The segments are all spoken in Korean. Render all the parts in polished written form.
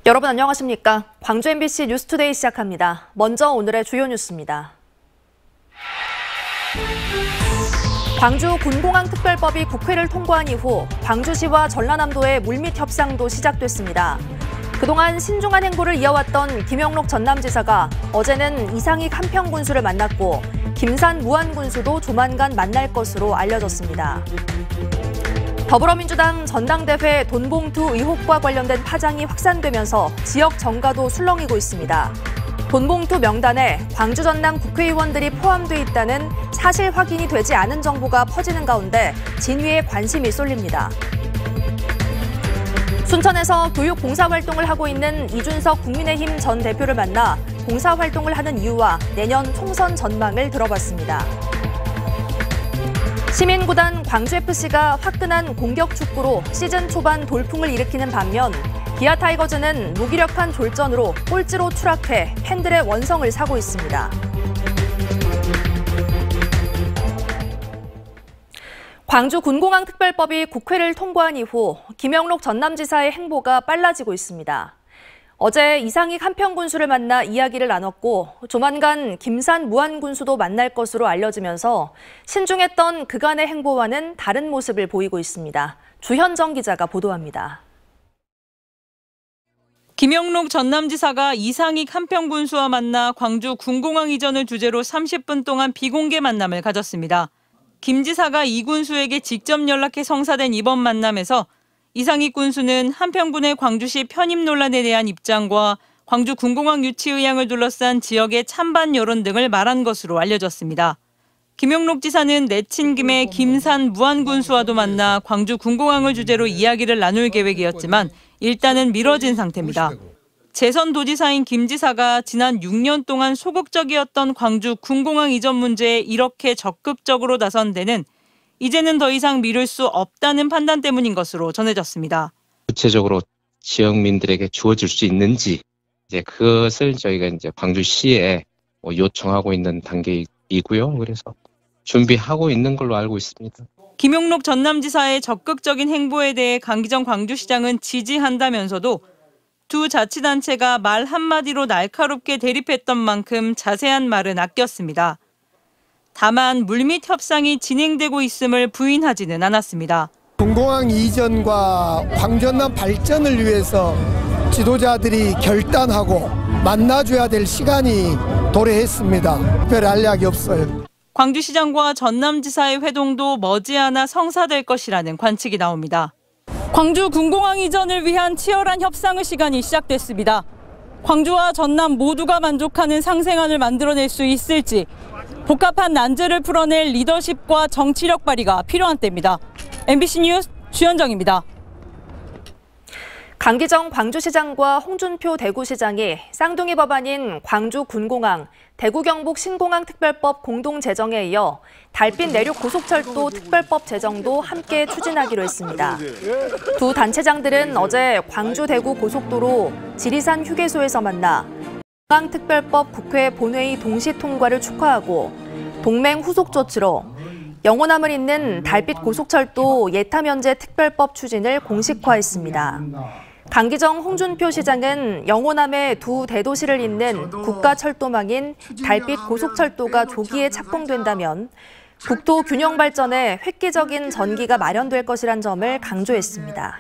여러분 안녕하십니까? 광주 MBC 뉴스투데이 시작합니다. 먼저 오늘의 주요 뉴스입니다. 광주 군공항 특별법이 국회를 통과한 이후 광주시와 전라남도의 물밑 협상도 시작됐습니다. 그동안 신중한 행보를 이어왔던 김영록 전남지사가 어제는 이상익 한평군수를 만났고 김산 무안군수도 조만간 만날 것으로 알려졌습니다. 더불어민주당 전당대회 돈봉투 의혹과 관련된 파장이 확산되면서 지역 정가도 술렁이고 있습니다. 돈봉투 명단에 광주 전남 국회의원들이 포함돼 있다는 사실 확인이 되지 않은 정보가 퍼지는 가운데 진위에 관심이 쏠립니다. 순천에서 교육 봉사활동을 하고 있는 이준석 국민의힘 전 대표를 만나 봉사활동을 하는 이유와 내년 총선 전망을 들어봤습니다. 시민구단 광주FC가 화끈한 공격 축구로 시즌 초반 돌풍을 일으키는 반면 기아 타이거즈는 무기력한 졸전으로 꼴찌로 추락해 팬들의 원성을 사고 있습니다. 광주 군공항 특별법이 국회를 통과한 이후 김영록 전남지사의 행보가 빨라지고 있습니다. 어제 이상익 한평군수를 만나 이야기를 나눴고 조만간 김산 무안군수도 만날 것으로 알려지면서 신중했던 그간의 행보와는 다른 모습을 보이고 있습니다. 주현정 기자가 보도합니다. 김영록 전남지사가 이상익 한평군수와 만나 광주 군공항 이전을 주제로 30분 동안 비공개 만남을 가졌습니다. 김 지사가 이 군수에게 직접 연락해 성사된 이번 만남에서 이상익 군수는 한평군의 광주시 편입 논란에 대한 입장과 광주 군공항 유치 의향을 둘러싼 지역의 찬반 여론 등을 말한 것으로 알려졌습니다. 김영록 지사는 내친 김에 김산 무안군수와도 만나 광주 군공항을 주제로 이야기를 나눌 계획이었지만 일단은 미뤄진 상태입니다. 재선 도지사인 김 지사가 지난 6년 동안 소극적이었던 광주 군공항 이전 문제에 이렇게 적극적으로 나선 데는 이제는 더 이상 미룰 수 없다는 판단 때문인 것으로 전해졌습니다. 구체적으로 지역민들에게 주어질 수 있는지 그것을 저희가 광주시에 요청하고 있는 단계이고요. 그래서 준비하고 있는 걸로 알고 있습니다. 김용록 전남지사의 적극적인 행보에 대해 강기정 광주시장은 지지한다면서도 두 자치단체가 말 한마디로 날카롭게 대립했던 만큼 자세한 말은 아꼈습니다. 다만 물밑 협상이 진행되고 있음을 부인하지는 않았습니다. 군공항 이전과 광전남 발전을 위해서 지도자들이 결단하고 만나줘야 될 시간이 도래했습니다. 특별히 할 이야기 없어요. 광주시장과 전남지사의 회동도 머지않아 성사될 것이라는 관측이 나옵니다. 광주 군공항 이전을 위한 치열한 협상의 시간이 시작됐습니다. 광주와 전남 모두가 만족하는 상생안을 만들어낼 수 있을지 복잡한 난제를 풀어낼 리더십과 정치력 발휘가 필요한 때입니다. MBC 뉴스 주현정입니다. 강기정 광주시장과 홍준표 대구시장이 쌍둥이 법안인 광주 군공항, 대구 경북 신공항 특별법 공동 제정에 이어 달빛 내륙 고속철도 특별법 제정도 함께 추진하기로 했습니다. 두 단체장들은 어제 광주 대구 고속도로 지리산 휴게소에서 만나 공항 특별법 국회 본회의 동시 통과를 축하하고 동맹 후속 조치로 영호남을 잇는 달빛 고속철도 예타 면제 특별법 추진을 공식화했습니다. 강기정, 홍준표 시장은 영호남의 두 대도시를 잇는 국가철도망인 달빛 고속철도가 조기에 착공된다면 국토 균형 발전에 획기적인 전기가 마련될 것이란 점을 강조했습니다.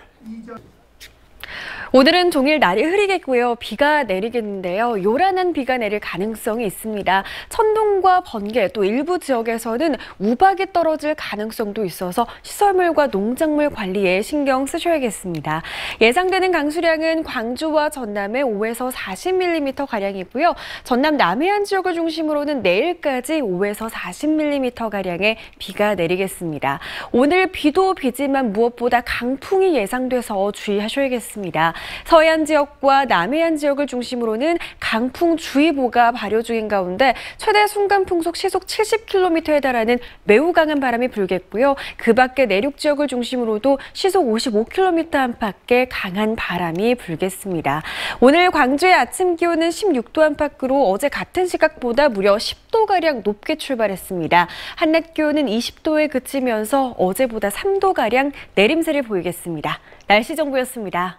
오늘은 종일 날이 흐리겠고요. 비가 내리겠는데요. 요란한 비가 내릴 가능성이 있습니다. 천둥과 번개 또 일부 지역에서는 우박이 떨어질 가능성도 있어서 시설물과 농작물 관리에 신경 쓰셔야겠습니다. 예상되는 강수량은 광주와 전남에 5에서 40mm가량이고요. 전남 남해안 지역을 중심으로는 내일까지 5에서 40mm가량의 비가 내리겠습니다. 오늘 비도 비지만 무엇보다 강풍이 예상돼서 주의하셔야겠습니다. 서해안 지역과 남해안 지역을 중심으로는 강풍주의보가 발효 중인 가운데 최대 순간풍속 시속 70km에 달하는 매우 강한 바람이 불겠고요. 그 밖에 내륙 지역을 중심으로도 시속 55km 안팎의 강한 바람이 불겠습니다. 오늘 광주의 아침 기온은 16도 안팎으로 어제 같은 시각보다 무려 10도가량 높게 출발했습니다. 한낮 기온은 20도에 그치면서 어제보다 3도가량 내림세를 보이겠습니다. 날씨 정보였습니다.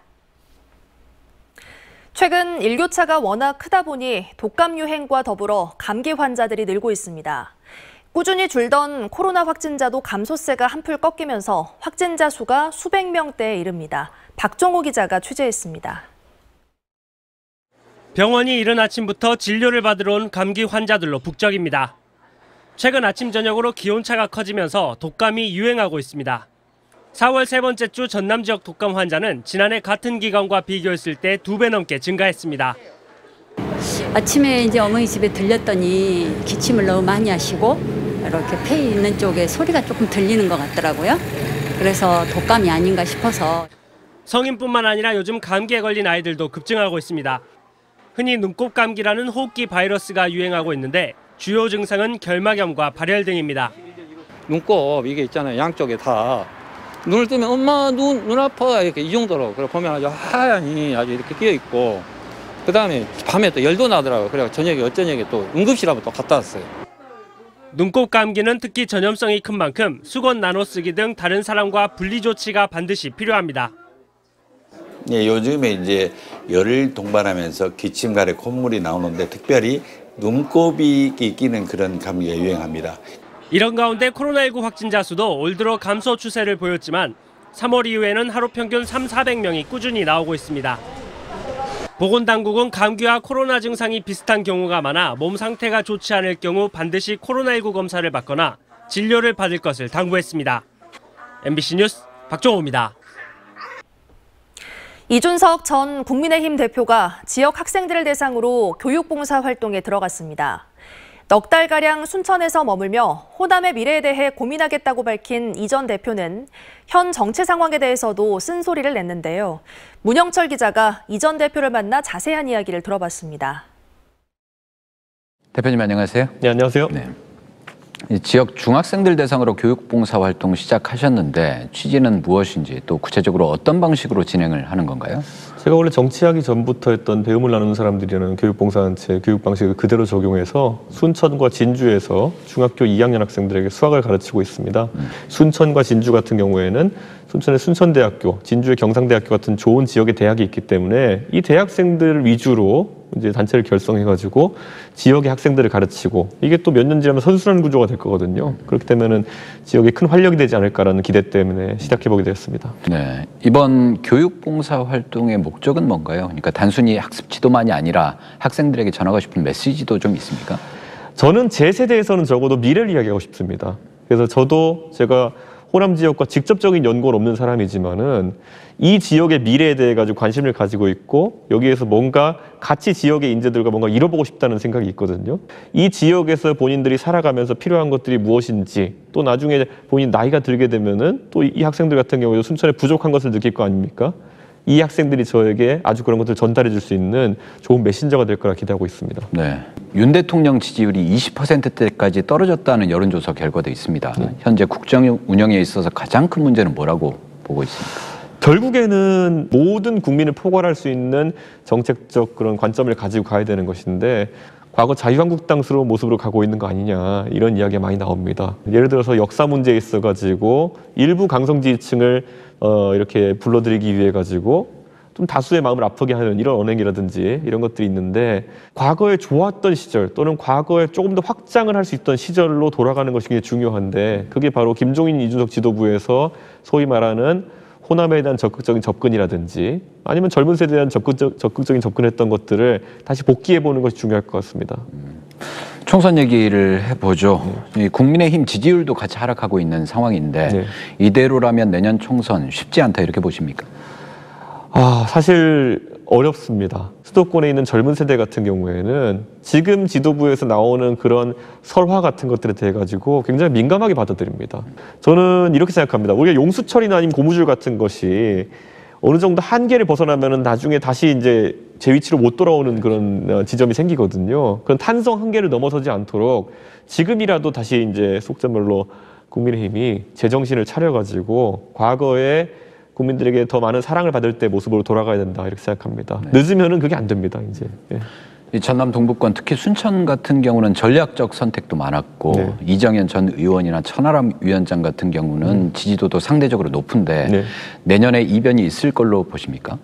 최근 일교차가 워낙 크다 보니 독감 유행과 더불어 감기 환자들이 늘고 있습니다. 꾸준히 줄던 코로나 확진자도 감소세가 한풀 꺾이면서 확진자 수가 수백 명대에 이릅니다. 박종호 기자가 취재했습니다. 병원이 이른 아침부터 진료를 받으러 온 감기 환자들로 북적입니다. 최근 아침 저녁으로 기온차가 커지면서 독감이 유행하고 있습니다. 4월 세 번째 주 전남 지역 독감 환자는 지난해 같은 기간과 비교했을 때 2배 넘게 증가했습니다. 아침에 이제 어머니 집에 들렸더니 기침을 너무 많이 하시고 이렇게 폐 있는 쪽에 소리가 조금 들리는 것 같더라고요. 그래서 독감이 아닌가 싶어서. 성인뿐만 아니라 요즘 감기에 걸린 아이들도 급증하고 있습니다. 흔히 눈곱감기라는 호흡기 바이러스가 유행하고 있는데 주요 증상은 결막염과 발열 등입니다. 눈곱 이게 있잖아요. 양쪽에 다. 눈을 뜨면 엄마 눈 아파 이렇게 이 정도로. 그래 보면 아주 하얀이 아주 이렇게 끼어 있고 그다음에 밤에 또 열도 나더라고요. 그래 저녁에 어쩌녁에 또 응급실 한번 또 갔다 왔어요. 눈곱 감기는 특히 전염성이 큰 만큼 수건 나눠 쓰기 등 다른 사람과 분리 조치가 반드시 필요합니다. 예, 요즘에 이제 열을 동반하면서 기침, 가래, 콧물이 나오는데 특별히 눈곱이 끼는 그런 감기가 유행합니다. 이런 가운데 코로나19 확진자 수도 올 들어 감소 추세를 보였지만 3월 이후에는 하루 평균 300~400명이 꾸준히 나오고 있습니다. 보건당국은 감기와 코로나 증상이 비슷한 경우가 많아 몸 상태가 좋지 않을 경우 반드시 코로나19 검사를 받거나 진료를 받을 것을 당부했습니다. MBC 뉴스 박종호입니다. 이준석 전 국민의힘 대표가 지역 학생들을 대상으로 교육봉사 활동에 들어갔습니다. 넉 달가량 순천에서 머물며 호남의 미래에 대해 고민하겠다고 밝힌 이 전 대표는 현 정치 상황에 대해서도 쓴소리를 냈는데요. 문영철 기자가 이 전 대표를 만나 자세한 이야기를 들어봤습니다. 대표님 안녕하세요. 네, 안녕하세요. 네. 지역 중학생들 대상으로 교육봉사 활동 시작하셨는데 취지는 무엇인지 또 구체적으로 어떤 방식으로 진행을 하는 건가요? 제가 원래 정치하기 전부터 했던 배움을 나누는 사람들이라는 교육봉사단체 교육 방식을 그대로 적용해서 순천과 진주에서 중학교 2학년 학생들에게 수학을 가르치고 있습니다. 순천과 진주 같은 경우에는 순천의 순천대학교, 진주의 경상대학교 같은 좋은 지역의 대학이 있기 때문에 이 대학생들 위주로 이제 단체를 결성해가지고 지역의 학생들을 가르치고 이게 또 몇 년 지나면 선순환 구조가 될 거거든요. 그렇기 때문에는 지역에 큰 활력이 되지 않을까라는 기대 때문에 시작해보게 되었습니다. 네, 이번 교육봉사 활동의 목적은 뭔가요? 그러니까 단순히 학습 지도만이 아니라 학생들에게 전하고 싶은 메시지도 좀 있습니까? 저는 제 세대에서는 적어도 미래를 이야기하고 싶습니다. 그래서 저도 제가 호남 지역과 직접적인 연고는 없는 사람이지만은 이 지역의 미래에 대해 가지고 관심을 가지고 있고 여기에서 뭔가 같이 지역의 인재들과 뭔가 이뤄보고 싶다는 생각이 있거든요. 이 지역에서 본인들이 살아가면서 필요한 것들이 무엇인지 또 나중에 본인 나이가 들게 되면은 또 이 학생들 같은 경우에도 순천에 부족한 것을 느낄 거 아닙니까? 이 학생들이 저에게 아주 그런 것들을 전달해 줄 수 있는 좋은 메신저가 될 거라 기대하고 있습니다. 네, 윤 대통령 지지율이 20%대까지 떨어졌다는 여론조사 결과도 있습니다. 현재 국정 운영에 있어서 가장 큰 문제는 뭐라고 보고 있습니까? 결국에는 모든 국민을 포괄할 수 있는 정책적 그런 관점을 가지고 가야 되는 것인데 과거 자유한국당스러운 모습으로 가고 있는 거 아니냐 이런 이야기가 많이 나옵니다. 예를 들어서 역사 문제에 있어가지고 일부 강성 지지층을 이렇게 불러들이기 위해 가지고 좀 다수의 마음을 아프게 하는 이런 언행이라든지 이런 것들이 있는데 과거에 좋았던 시절 또는 과거에 조금 더 확장을 할 수 있던 시절로 돌아가는 것이 굉장히 중요한데 그게 바로 김종인, 이준석 지도부에서 소위 말하는 호남에 대한 적극적인 접근이라든지 아니면 젊은 세대에 대한 적극적인 접근했던 것들을 다시 복귀해보는 것이 중요할 것 같습니다. 총선 얘기를 해보죠. 국민의힘 지지율도 같이 하락하고 있는 상황인데 네. 이대로라면 내년 총선 쉽지 않다 이렇게 보십니까? 사실 어렵습니다. 수도권에 있는 젊은 세대 같은 경우에는 지금 지도부에서 나오는 그런 설화 같은 것들에 대해 가지고 굉장히 민감하게 받아들입니다. 저는 이렇게 생각합니다. 우리가 용수철이나 아니면 고무줄 같은 것이 어느 정도 한계를 벗어나면은 나중에 다시 이제 제 위치로 못 돌아오는 그런 지점이 생기거든요. 그런 탄성 한계를 넘어서지 않도록 지금이라도 다시 이제 속전말로 국민의힘이 제정신을 차려가지고 과거에 국민들에게 더 많은 사랑을 받을 때 모습으로 돌아가야 된다 이렇게 생각합니다. 네. 늦으면은 그게 안 됩니다. 이제. 예. 이 전남 동부권 특히 순천 같은 경우는 전략적 선택도 많았고 네. 이정현 전 의원이나 천하람 위원장 같은 경우는 지지도도 상대적으로 높은데 네. 내년에 이변이 있을 걸로 보십니까?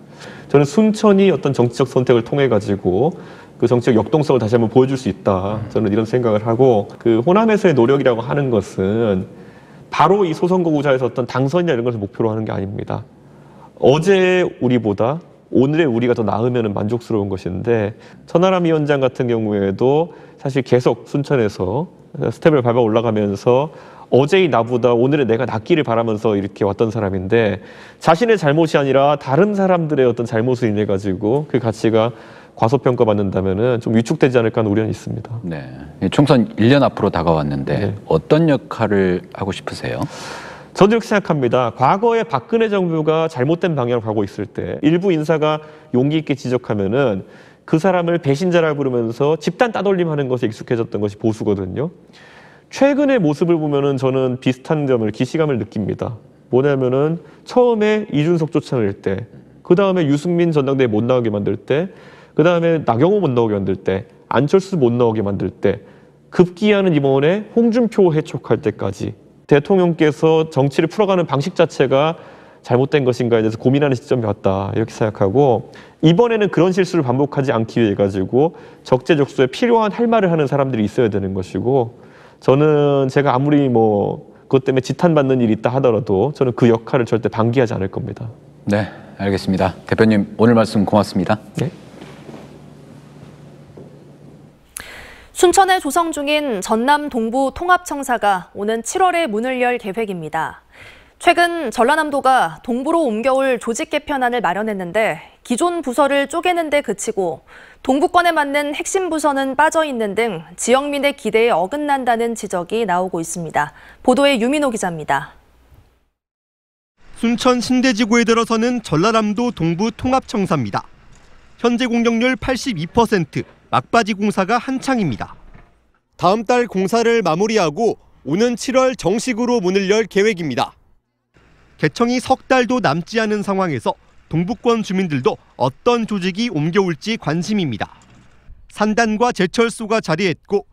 저는 순천이 어떤 정치적 선택을 통해 가지고 그 정치적 역동성을 다시 한번 보여줄 수 있다. 저는 이런 생각을 하고 그 호남에서의 노력이라고 하는 것은 바로 이 소선거구자에서 어떤 당선이나 이런 것을 목표로 하는 게 아닙니다. 어제 우리보다 오늘의 우리가 더 나으면 만족스러운 것인데 천하람 위원장 같은 경우에도 사실 계속 순천에서 스텝을 밟아 올라가면서 어제의 나보다 오늘의 내가 낫기를 바라면서 이렇게 왔던 사람인데 자신의 잘못이 아니라 다른 사람들의 어떤 잘못을 인해 가지고 그 가치가 과소평가받는다면은 좀 위축되지 않을까 하는 우려는 있습니다. 네. 총선 1년 앞으로 다가왔는데 네. 어떤 역할을 하고 싶으세요? 저는 이렇게 생각합니다. 과거에 박근혜 정부가 잘못된 방향으로 가고 있을 때 일부 인사가 용기 있게 지적하면은 그 사람을 배신자라 부르면서 집단 따돌림하는 것에 익숙해졌던 것이 보수거든요. 최근의 모습을 보면은 저는 비슷한 점을 기시감을 느낍니다. 뭐냐면은 처음에 이준석 쫓아낼 때, 그 다음에 유승민 전당대회 못 나오게 만들 때, 그 다음에 나경호 못 나오게 만들 때, 안철수 못 나오게 만들 때, 급기야는 이번에 홍준표 해촉할 때까지 대통령께서 정치를 풀어가는 방식 자체가 잘못된 것인가에 대해서 고민하는 시점이 왔다 이렇게 생각하고 이번에는 그런 실수를 반복하지 않기 위해 가지고 적재적소에 필요한 할 말을 하는 사람들이 있어야 되는 것이고 저는 제가 아무리 뭐 그것 때문에 지탄받는 일이 있다 하더라도 저는 그 역할을 절대 방기하지 않을 겁니다. 네, 알겠습니다. 대표님 오늘 말씀 고맙습니다. 네. 순천에 조성 중인 전남 동부 통합청사가 오는 7월에 문을 열 계획입니다. 최근 전라남도가 동부로 옮겨올 조직 개편안을 마련했는데 기존 부서를 쪼개는 데 그치고 동부권에 맞는 핵심 부서는 빠져 있는 등 지역민의 기대에 어긋난다는 지적이 나오고 있습니다. 보도에 유민호 기자입니다. 순천 신대지구에 들어서는 전라남도 동부 통합청사입니다. 현재 공정률 82%, 막바지 공사가 한창입니다. 다음 달 공사를 마무리하고 오는 7월 정식으로 문을 열 계획입니다. 개청이 석 달도 남지 않은 상황에서 동부권 주민들도 어떤 조직이 옮겨올지 관심입니다. 산단과 제철소가 자리했고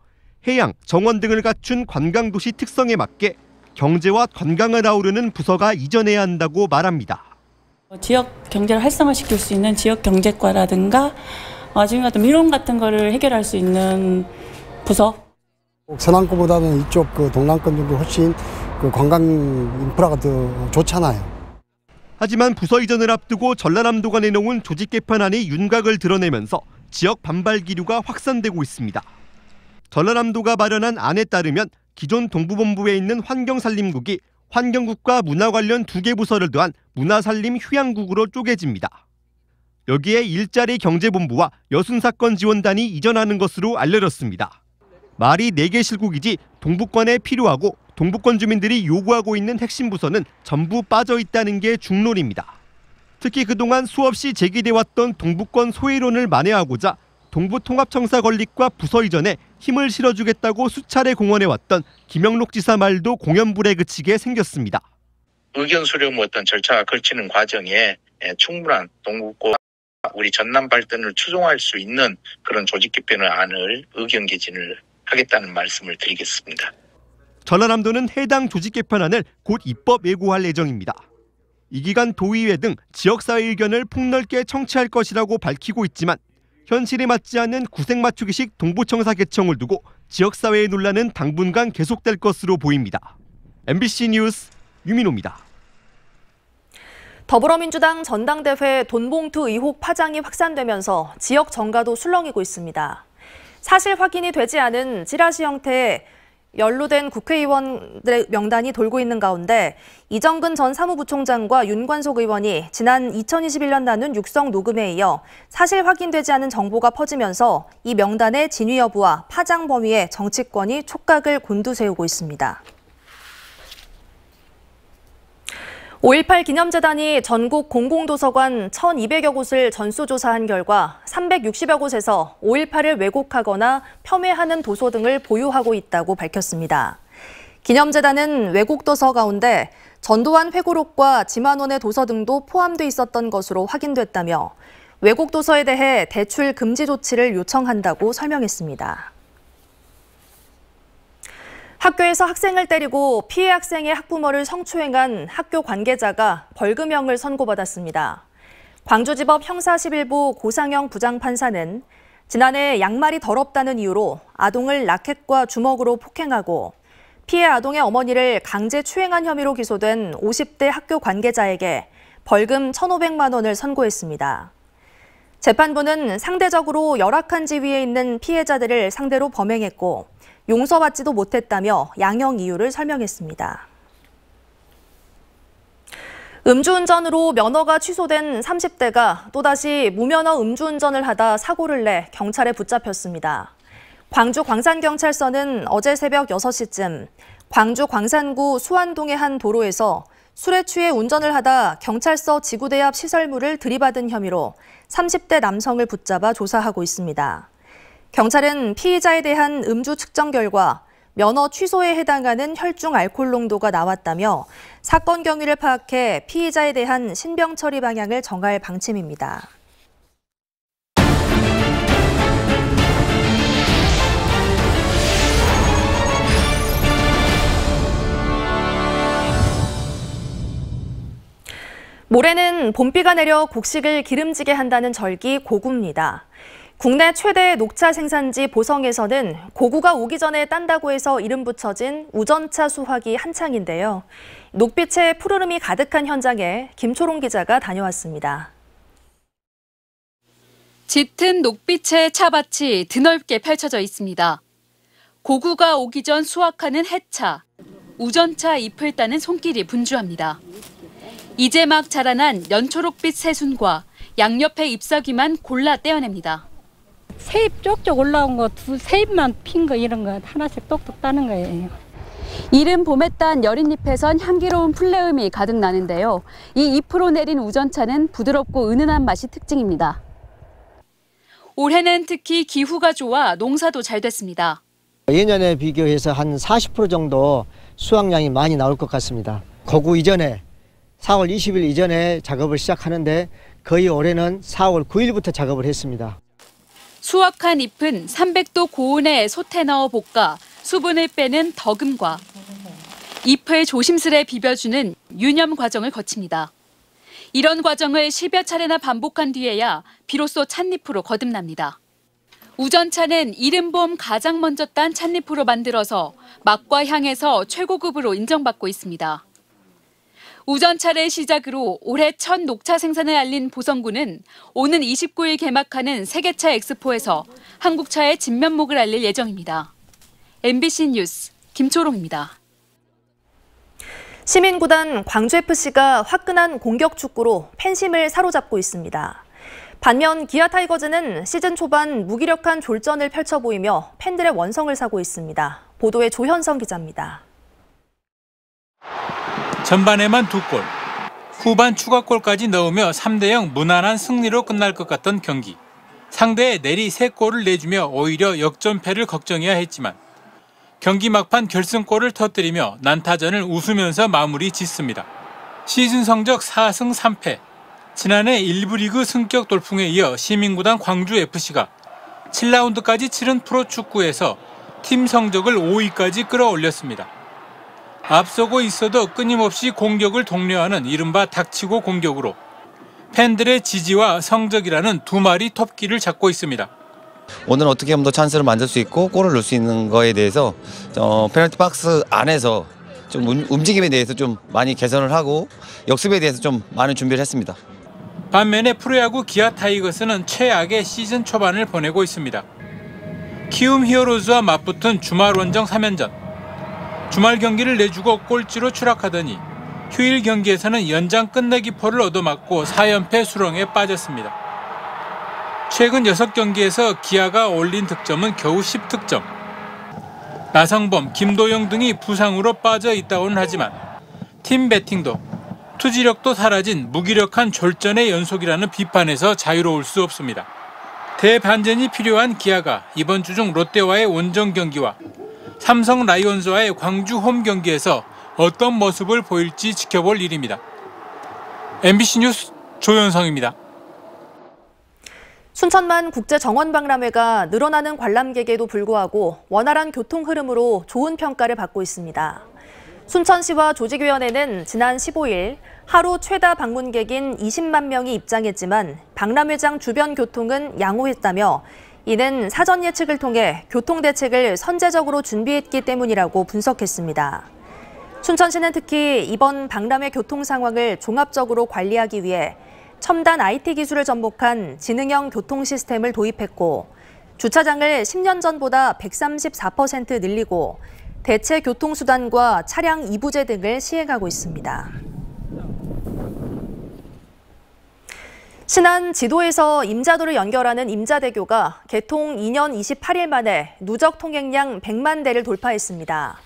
해양, 정원 등을 갖춘 관광도시 특성에 맞게 경제와 관광을 아우르는 부서가 이전해야 한다고 말합니다. 지역 경제를 활성화시킬 수 있는 지역 경제과라든가 지금 같은 민원 같은 거를 해결할 수 있는 부서. 서남권보다는 이쪽 그 동남권 정도 훨씬 그 관광 인프라가 더 좋잖아요. 하지만 부서 이전을 앞두고 전라남도가 내놓은 조직 개편안이 윤곽을 드러내면서 지역 반발 기류가 확산되고 있습니다. 전라남도가 마련한 안에 따르면 기존 동부본부에 있는 환경산림국이 환경국과 문화 관련 2개 부서를 더한 문화산림휴양국으로 쪼개집니다. 여기에 일자리 경제본부와 여순사건 지원단이 이전하는 것으로 알려졌습니다. 말이 4개 실국이지 동부권에 필요하고 동부권 주민들이 요구하고 있는 핵심 부서는 전부 빠져 있다는 게 중론입니다. 특히 그동안 수없이 제기돼왔던 동부권 소외론을 만회하고자 동부통합청사 건립과 부서 이전에 힘을 실어주겠다고 수차례 공언해왔던 김영록 지사 말도 공연불에 그치게 생겼습니다. 의견 수렴 어떤 절차가 걸치는 과정에 충분한 동부권 우리 전남 발전을 추종할 수 있는 그런 조직 개편의 안을 의견 개진을 하겠다는 말씀을 드리겠습니다. 전라남도는 해당 조직 개편안을 곧 입법 예고할 예정입니다. 이 기간 도의회 등 지역사회 의견을 폭넓게 청취할 것이라고 밝히고 있지만 현실에 맞지 않는 구색 맞추기식 동부청사 개청을 두고 지역사회의 논란은 당분간 계속될 것으로 보입니다. MBC 뉴스 유민호입니다. 더불어민주당 전당대회 돈봉투 의혹 파장이 확산되면서 지역 정가도 술렁이고 있습니다. 사실 확인이 되지 않은 찌라시 형태의 연루된 국회의원들의 명단이 돌고 있는 가운데 이정근 전 사무부총장과 윤관석 의원이 지난 2021년 나눈 육성 녹음에 이어 사실 확인되지 않은 정보가 퍼지면서 이 명단의 진위 여부와 파장 범위에 정치권이 촉각을 곤두세우고 있습니다. 5.18 기념재단이 전국 공공도서관 1,200여 곳을 전수조사한 결과 360여 곳에서 5.18을 왜곡하거나 폄훼하는 도서 등을 보유하고 있다고 밝혔습니다. 기념재단은 왜곡 도서 가운데 전두환 회고록과 지만원의 도서 등도 포함돼 있었던 것으로 확인됐다며 외국 도서에 대해 대출 금지 조치를 요청한다고 설명했습니다. 학교에서 학생을 때리고 피해 학생의 학부모를 성추행한 학교 관계자가 벌금형을 선고받았습니다. 광주지법 형사 11부 고상영 부장판사는 지난해 양말이 더럽다는 이유로 아동을 라켓과 주먹으로 폭행하고 피해 아동의 어머니를 강제 추행한 혐의로 기소된 50대 학교 관계자에게 벌금 1,500만 원을 선고했습니다. 재판부는 상대적으로 열악한 지위에 있는 피해자들을 상대로 범행했고 용서받지도 못했다며 양형 이유를 설명했습니다. 음주운전으로 면허가 취소된 30대가 또다시 무면허 음주운전을 하다 사고를 내 경찰에 붙잡혔습니다. 광주 광산경찰서는 어제 새벽 6시쯤 광주 광산구 수안동의 한 도로에서 술에 취해 운전을 하다 경찰서 지구대 앞 시설물을 들이받은 혐의로 30대 남성을 붙잡아 조사하고 있습니다. 경찰은 피의자에 대한 음주 측정 결과 면허 취소에 해당하는 혈중 알코올 농도가 나왔다며 사건 경위를 파악해 피의자에 대한 신병 처리 방향을 정할 방침입니다. 모레는 봄비가 내려 곡식을 기름지게 한다는 절기 고구입니다. 국내 최대 녹차 생산지 보성에서는 고구가 오기 전에 딴다고 해서 이름 붙여진 우전차 수확이 한창인데요. 녹빛의 푸르름이 가득한 현장에 김초롱 기자가 다녀왔습니다. 짙은 녹빛의 차밭이 드넓게 펼쳐져 있습니다. 고구가 오기 전 수확하는 해차, 우전차 잎을 따는 손길이 분주합니다. 이제 막 자라난 연초록빛 새순과 양옆의 잎사귀만 골라 떼어냅니다. 새잎 쪽쪽 올라온 거, 새잎만 핀 거 이런 거 하나씩 똑똑 따는 거예요. 이른 봄에 딴 여린 잎에선 향기로운 풀내음이 가득 나는데요. 이 잎으로 내린 우전차는 부드럽고 은은한 맛이 특징입니다. 올해는 특히 기후가 좋아 농사도 잘 됐습니다. 예년에 비교해서 한 40% 정도 수확량이 많이 나올 것 같습니다. 고구 이전에 4월 20일 이전에 작업을 시작하는데 거의 올해는 4월 9일부터 작업을 했습니다. 수확한 잎은 300도 고온에 솥에 넣어 볶아 수분을 빼는 덕음과 잎을 조심스레 비벼주는 유념 과정을 거칩니다. 이런 과정을 10여 차례나 반복한 뒤에야 비로소 찻잎으로 거듭납니다. 우전차는 이른 봄 가장 먼저 딴 찻잎으로 만들어서 맛과 향에서 최고급으로 인정받고 있습니다. 우전차를 시작으로 올해 첫 녹차 생산을 알린 보성구는 오는 29일 개막하는 세계차 엑스포에서 한국차의 진면목을 알릴 예정입니다. MBC 뉴스 김초롱입니다. 시민구단 광주FC가 화끈한 공격 축구로 팬심을 사로잡고 있습니다. 반면 기아 타이거즈는 시즌 초반 무기력한 졸전을 펼쳐 보이며 팬들의 원성을 사고 있습니다. 보도에 조현성 기자입니다. 전반에만 2골, 후반 추가골까지 넣으며 3대0 무난한 승리로 끝날 것 같던 경기. 상대에 내리 3골을 내주며 오히려 역전패를 걱정해야 했지만 경기 막판 결승골을 터뜨리며 난타전을 웃으면서 마무리 짓습니다. 시즌 성적 4승 3패. 지난해 1부 리그 승격 돌풍에 이어 시민구단 광주FC가 7라운드까지 치른 프로축구에서 팀 성적을 5위까지 끌어올렸습니다. 앞서고 있어도 끊임없이 공격을 독려하는 이른바 닥치고 공격으로 팬들의 지지와 성적이라는 두 마리 토끼를 잡고 있습니다. 오늘 어떻게 하면 더 찬스를 만들 수 있고 골을 넣을 수 있는 거에 대해서 페널티 박스 안에서 좀 움직임에 대해서 좀 많이 개선을 하고 역습에 대해서 좀 많은 준비를 했습니다. 반면에 프로야구 기아 타이거스는 최악의 시즌 초반을 보내고 있습니다. 키움 히어로즈와 맞붙은 주말 원정 3연전. 주말 경기를 내주고 꼴찌로 추락하더니 휴일 경기에서는 연장 끝내기포를 얻어맞고 4연패 수렁에 빠졌습니다. 최근 6경기에서 기아가 올린 득점은 겨우 10득점. 나성범, 김도영 등이 부상으로 빠져 있다고는 하지만 팀 배팅도 투지력도 사라진 무기력한 졸전의 연속이라는 비판에서 자유로울 수 없습니다. 대반전이 필요한 기아가 이번 주 중 롯데와의 원정 경기와 삼성 라이온즈와의 광주 홈 경기에서 어떤 모습을 보일지 지켜볼 일입니다. MBC 뉴스 조현성입니다. 순천만 국제정원박람회가 늘어나는 관람객에도 불구하고 원활한 교통 흐름으로 좋은 평가를 받고 있습니다. 순천시와 조직위원회는 지난 15일 하루 최다 방문객인 20만 명이 입장했지만 박람회장 주변 교통은 양호했다며 이는 사전 예측을 통해 교통대책을 선제적으로 준비했기 때문이라고 분석했습니다. 순천시는 특히 이번 박람회 교통 상황을 종합적으로 관리하기 위해 첨단 IT 기술을 접목한 지능형 교통 시스템을 도입했고 주차장을 10년 전보다 134% 늘리고 대체 교통수단과 차량 이부제 등을 시행하고 있습니다. 신안 지도에서 임자도를 연결하는 임자대교가 개통 2년 28일 만에 누적 통행량 100만 대를 돌파했습니다.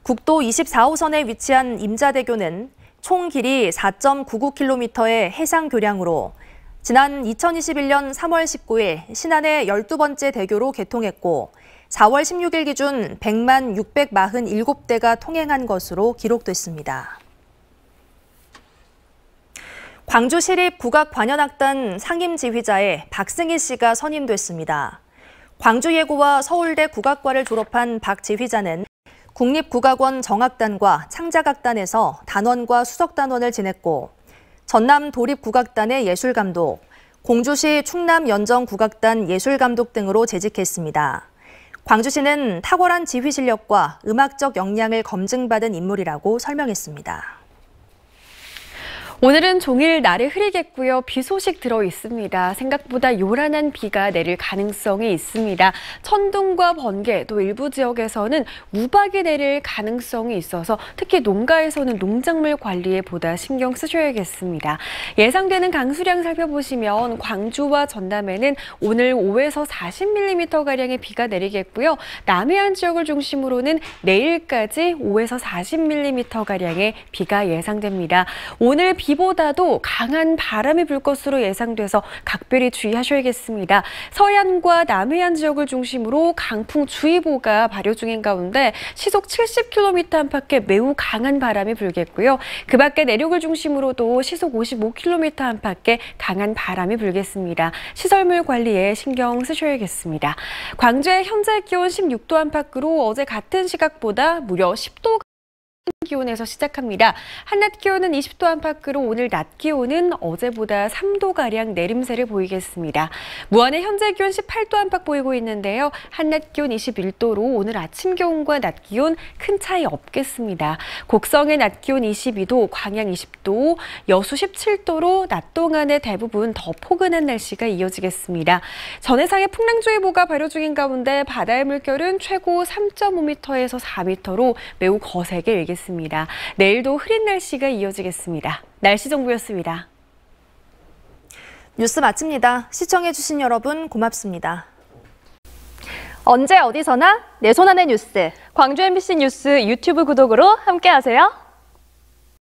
국도 24호선에 위치한 임자대교는 총 길이 4.99km의 해상 교량으로 지난 2021년 3월 19일 신안의 12번째 대교로 개통했고 4월 16일 기준 100만 647대가 통행한 것으로 기록됐습니다. 광주시립국악관현악단 상임지휘자에 박승희 씨가 선임됐습니다. 광주예고와 서울대 국악과를 졸업한 박 지휘자는 국립국악원 정악단과 창작악단에서 단원과 수석단원을 지냈고 전남 도립국악단의 예술감독, 공주시 충남연정국악단 예술감독 등으로 재직했습니다. 광주시는 탁월한 지휘 실력과 음악적 역량을 검증받은 인물이라고 설명했습니다. 오늘은 종일 날이 흐리겠고요. 비 소식 들어 있습니다. 생각보다 요란한 비가 내릴 가능성이 있습니다. 천둥과 번개, 또 일부 지역에서는 우박이 내릴 가능성이 있어서 특히 농가에서는 농작물 관리에 보다 신경 쓰셔야겠습니다. 예상되는 강수량 살펴보시면 광주와 전남에는 오늘 5에서 40mm가량의 비가 내리겠고요. 남해안 지역을 중심으로는 내일까지 5에서 40mm가량의 비가 예상됩니다. 오늘 비보다도 강한 바람이 불 것으로 예상돼서 각별히 주의하셔야겠습니다. 서해안과 남해안 지역을 중심으로 강풍주의보가 발효 중인 가운데 시속 70km 안팎의 매우 강한 바람이 불겠고요. 그 밖에 내륙을 중심으로도 시속 55km 안팎의 강한 바람이 불겠습니다. 시설물 관리에 신경 쓰셔야겠습니다. 광주의 현재 기온 16도 안팎으로 어제 같은 시각보다 무려 10도 기온에서 시작합니다. 한낮 기온은 20도 안팎으로 오늘 낮 기온은 어제보다 3도가량 내림세를 보이겠습니다. 무안의 현재 기온 18도 안팎 보이고 있는데요. 한낮 기온 21도로 오늘 아침 기온과 낮 기온 큰 차이 없겠습니다. 곡성의 낮 기온 22도, 광양 20도, 여수 17도로 낮 동안에 대부분 더 포근한 날씨가 이어지겠습니다. 전해상의 풍랑주의보가 발효 중인 가운데 바다의 물결은 최고 3.5m에서 4m로 매우 거세게 일겠습니다. 내일도 흐린 날씨가 이어지겠습니다. 날씨 정보였습니다. 뉴스 마칩니다. 시청해주신 여러분 고맙습니다. 언제 어디서나 내 손 안의 뉴스. 광주 MBC 뉴스 유튜브 구독으로 함께하세요.